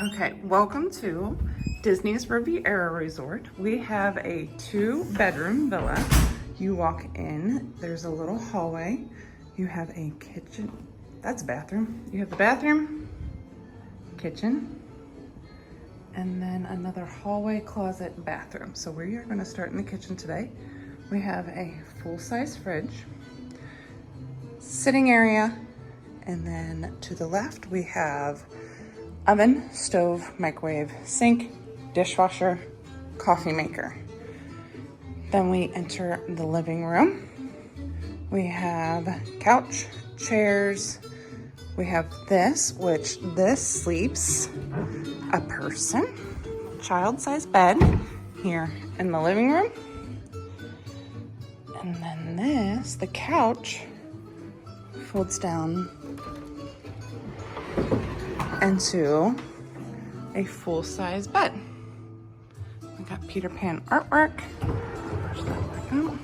Okay, welcome to Disney's Riviera Resort. We have a 2-bedroom villa. You walk in, there's a little hallway. You have a kitchen, that's a bathroom. You have the bathroom, kitchen, and then another hallway, closet, bathroom. So we are gonna start in the kitchen today. We have a full-size fridge, sitting area, and then to the left we have oven, stove, microwave, sink, dishwasher, coffee maker. Then we enter the living room. We have couch, chairs. We have this, which this sleeps a person, child-sized bed here in the living room. And then this, the couch, folds down into a full-size bed. We got Peter Pan artwork. Push that back out.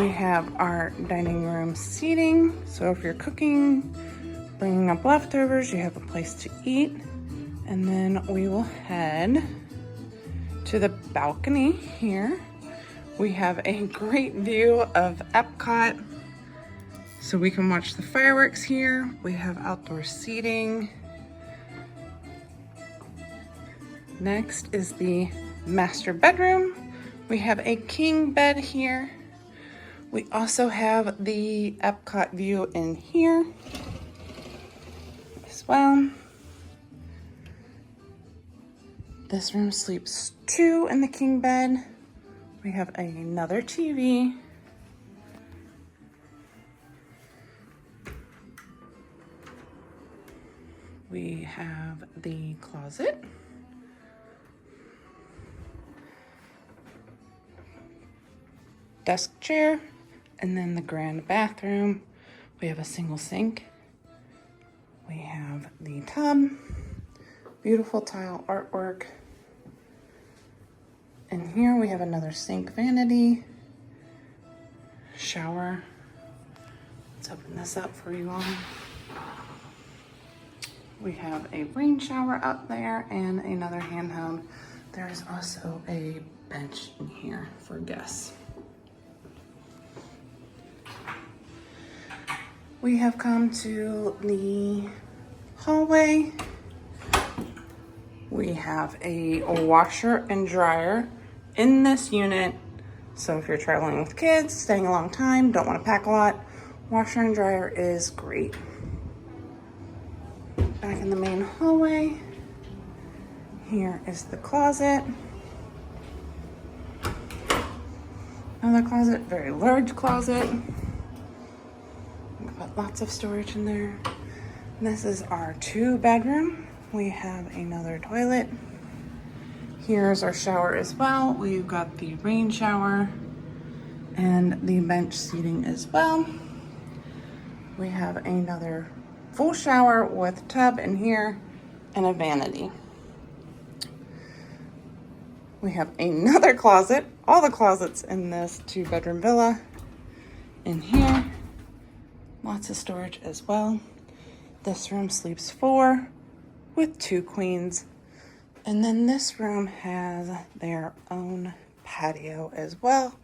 We have our dining room seating. So if you're cooking, bringing up leftovers, you have a place to eat. And then we will head to the balcony here. We have a great view of Epcot. So we can watch the fireworks here. We have outdoor seating. Next is the master bedroom. We have a king bed here. We also have the Epcot view in here as well. This room sleeps 2 in the king bed. We have another TV. We have the closet. Desk chair, and then the grand bathroom. We have a single sink. We have the tub, beautiful tile artwork. And here we have another sink vanity, shower. Let's open this up for you all. We have a rain shower up there and another handheld. There is also a bench in here for guests. We have come to the hallway. We have a washer and dryer in this unit. So if you're traveling with kids, staying a long time, don't want to pack a lot, washer and dryer is great. Back in the main hallway, here is the closet. Another closet, very large closet. We've got lots of storage in there. This is our 2-bedroom. We have another toilet. Here's our shower as well. We've got the rain shower and the bench seating as well. We have another full shower with tub in here and a vanity. We have another closet, all the closets in this 2-bedroom villa in here. Lots of storage as well. This room sleeps 4 with 2 queens. And then this room has their own patio as well.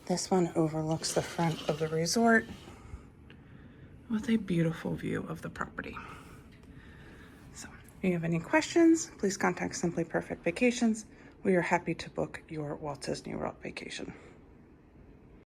This one overlooks the front of the resort with a beautiful view of the property. So if you have any questions, please contact Simply Perfect Vacations. We are happy to book your Walt Disney World vacation.